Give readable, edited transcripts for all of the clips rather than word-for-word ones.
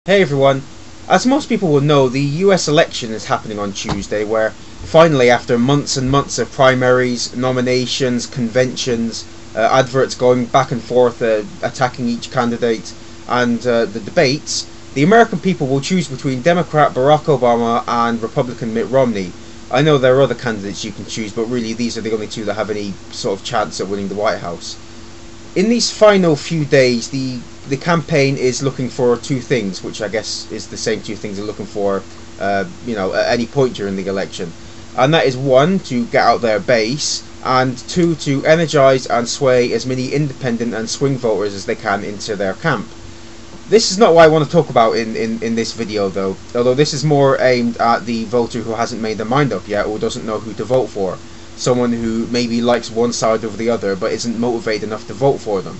Hey everyone, as most people will know, the US election is happening on Tuesday, where finally, after months and months of primaries, nominations, conventions, adverts going back and forth attacking each candidate, and the debates, the American people will choose between Democrat Barack Obama and Republican Mitt Romney. I know there are other candidates you can choose, but really these are the only two that have any sort of chance at winning the White House. In these final few days, the campaign is looking for two things, which I guess is the same two things they're looking for, at any point during the election. And that is one, to get out their base, and two, to energize and sway as many independent and swing voters as they can into their camp. This is not what I want to talk about in this video, though, although this is more aimed at the voter who hasn't made their mind up yet or doesn't know who to vote for. Someone who maybe likes one side over the other but isn't motivated enough to vote for them.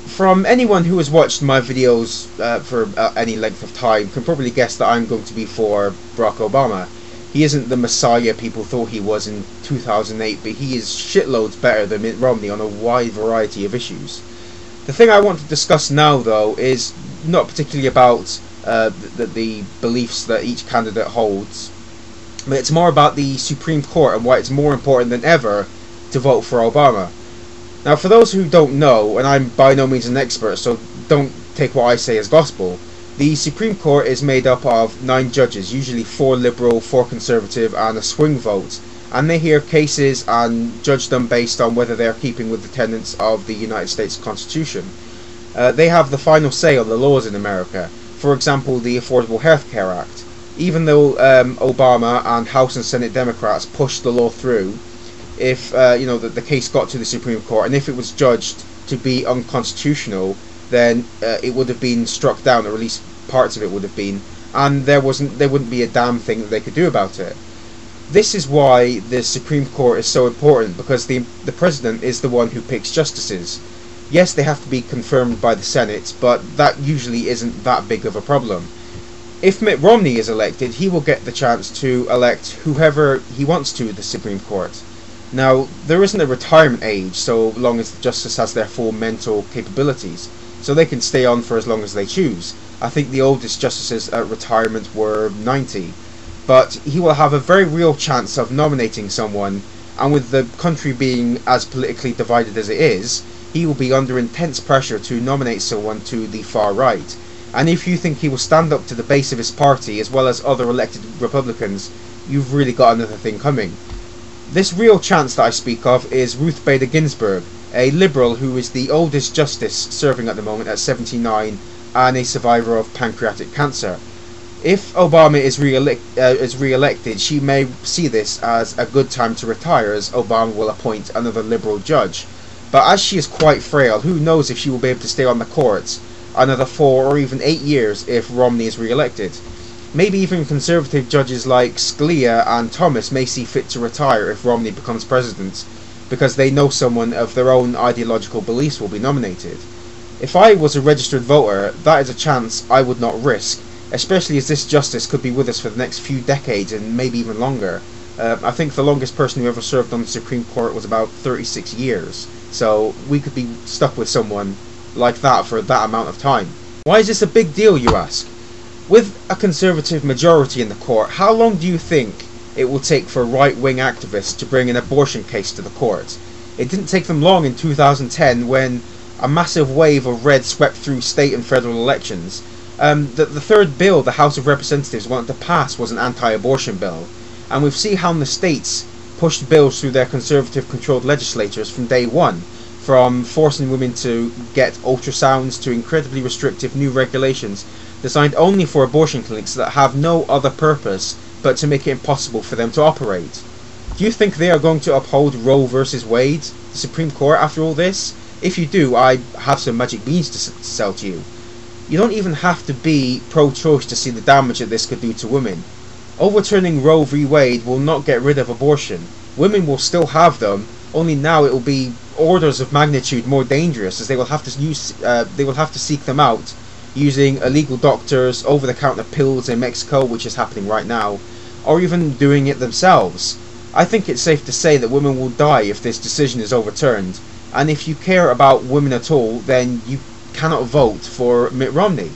From anyone who has watched my videos for any length of time can probably guess that I'm going to be for Barack Obama. He isn't the messiah people thought he was in 2008, but he is shitloads better than Mitt Romney on a wide variety of issues. The thing I want to discuss now, though, is not particularly about the beliefs that each candidate holds, but it's more about the Supreme Court and why it's more important than ever to vote for Obama. Now, for those who don't know, and I'm by no means an expert, so don't take what I say as gospel, the Supreme Court is made up of 9 judges, usually 4 liberal, 4 conservative, and a swing vote, and they hear cases and judge them based on whether they are keeping with the tenets of the United States Constitution. They have the final say on the laws in America. For example, the Affordable Health Care Act. Even though Obama and House and Senate Democrats pushed the law through, if the case got to the Supreme Court and if it was judged to be unconstitutional, then it would have been struck down, or at least parts of it would have been, and there wouldn't be a damn thing that they could do about it. This is why the Supreme Court is so important, because the president is the one who picks justices. Yes, they have to be confirmed by the Senate, but that usually isn't that big of a problem. If Mitt Romney is elected, he will get the chance to elect whoever he wants to the Supreme Court. Now, there isn't a retirement age so long as the justice has their full mental capabilities, so they can stay on for as long as they choose. I think the oldest justices at retirement were 90. But he will have a very real chance of nominating someone, and with the country being as politically divided as it is, he will be under intense pressure to nominate someone to the far right. And if you think he will stand up to the base of his party as well as other elected Republicans, you've really got another thing coming. This real chance that I speak of is Ruth Bader Ginsburg, a liberal who is the oldest justice serving at the moment at 79 and a survivor of pancreatic cancer. If Obama is re-elected, she may see this as a good time to retire, as Obama will appoint another liberal judge. But as she is quite frail, who knows if she will be able to stay on the courts another 4 or even 8 years if Romney is re-elected. Maybe even conservative judges like Scalia and Thomas may see fit to retire if Romney becomes president, because they know someone of their own ideological beliefs will be nominated. If I was a registered voter, that is a chance I would not risk, especially as this justice could be with us for the next few decades and maybe even longer. I think the longest person who ever served on the Supreme Court was about 36 years, so we could be stuck with someone like that for that amount of time. Why is this a big deal, you ask? With a conservative majority in the court, how long do you think it will take for right-wing activists to bring an abortion case to the court? It didn't take them long in 2010 when a massive wave of red swept through state and federal elections. The third bill the House of Representatives wanted to pass was an anti-abortion bill, and we've seen how the states pushed bills through their conservative-controlled legislatures from day one, from forcing women to get ultrasounds to incredibly restrictive new regulations designed only for abortion clinics that have no other purpose but to make it impossible for them to operate. Do you think they are going to uphold Roe versus Wade, the Supreme Court, after all this? If you do, I have some magic beans to sell to you. You don't even have to be pro-choice to see the damage that this could do to women. Overturning Roe v. Wade will not get rid of abortion. Women will still have them, only now it will be orders of magnitude more dangerous, as they will have to seek them out using illegal doctors, over-the-counter pills in Mexico, which is happening right now, or even doing it themselves. I think it's safe to say that women will die if this decision is overturned, and if you care about women at all, then you cannot vote for Mitt Romney.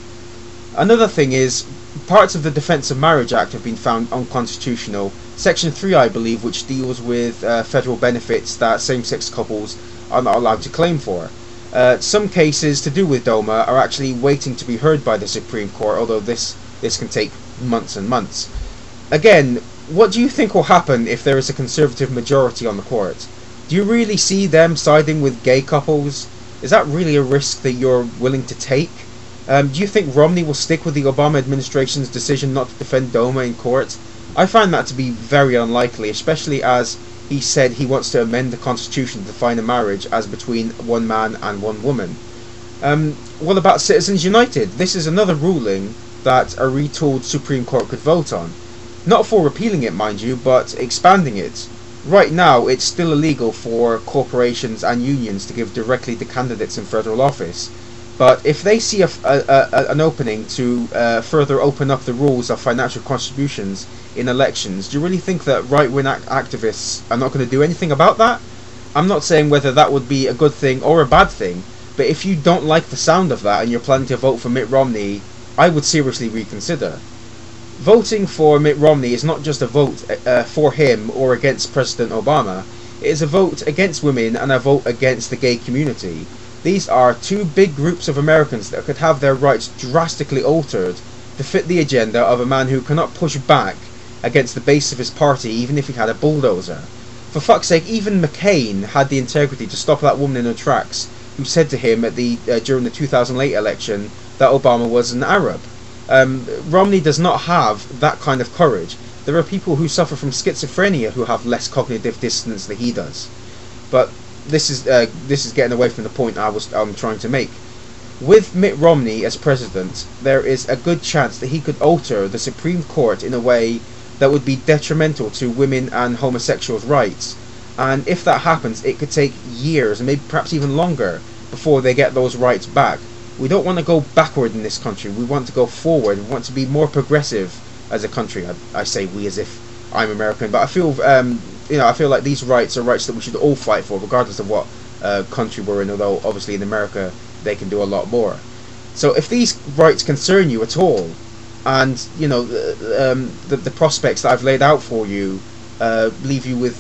Another thing is, parts of the Defence of Marriage Act have been found unconstitutional. Section 3, I believe, which deals with federal benefits that same-sex couples are not allowed to claim for. Some cases to do with DOMA are actually waiting to be heard by the Supreme Court, although this can take months and months. Again, what do you think will happen if there is a Conservative majority on the court? Do you really see them siding with gay couples? Is that really a risk that you're willing to take? Do you think Romney will stick with the Obama administration's decision not to defend DOMA in court? I find that to be very unlikely, especially as he said he wants to amend the Constitution to define a marriage as between one man and one woman. What about Citizens United? This is another ruling that a retooled Supreme Court could vote on. Not for repealing it, mind you, but expanding it. Right now, it's still illegal for corporations and unions to give directly to candidates in federal office. But if they see an opening to further open up the rules of financial contributions in elections, do you really think that right-wing activists are not going to do anything about that? I'm not saying whether that would be a good thing or a bad thing, but if you don't like the sound of that and you're planning to vote for Mitt Romney, I would seriously reconsider. Voting for Mitt Romney is not just a vote for him or against President Obama. It is a vote against women and a vote against the gay community. These are two big groups of Americans that could have their rights drastically altered to fit the agenda of a man who cannot push back against the base of his party even if he had a bulldozer. For fuck's sake, even McCain had the integrity to stop that woman in her tracks who said to him at during the 2008 election that Obama was an Arab. Romney does not have that kind of courage. There are people who suffer from schizophrenia who have less cognitive dissonance than he does. But this is getting away from the point I'm trying to make. With Mitt Romney as president, there is a good chance that he could alter the Supreme Court in a way that would be detrimental to women and homosexuals' rights. And if that happens, it could take years, and maybe perhaps even longer, before they get those rights back. We don't want to go backward in this country. We want to go forward. We want to be more progressive as a country. I say we as if I'm American, but I feel I feel like these rights are rights that we should all fight for, regardless of what country we're in. Although obviously in America they can do a lot more. So if these rights concern you at all, and the prospects that I've laid out for you leave you with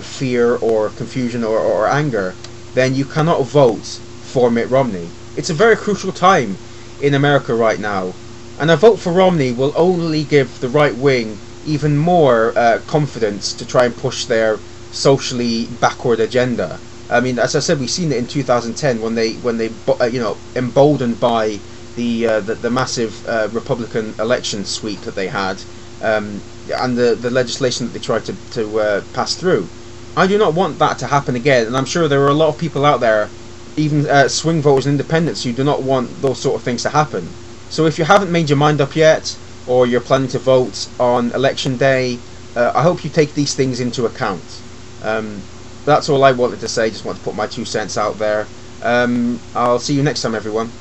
fear or confusion or anger, then you cannot vote for Mitt Romney. It's a very crucial time in America right now, and a vote for Romney will only give the right wing even more confidence to try and push their socially backward agenda. I mean, as I said, we've seen it in 2010 when they emboldened by the massive Republican election sweep that they had, and the legislation that they tried to pass through. I do not want that to happen again, and I'm sure there are a lot of people out there, even swing voters and independents, who do not want those sort of things to happen. So if you haven't made your mind up yet, or you're planning to vote on election day, I hope you take these things into account. That's all I wanted to say. Just want to put my 2 cents out there. I'll see you next time, everyone.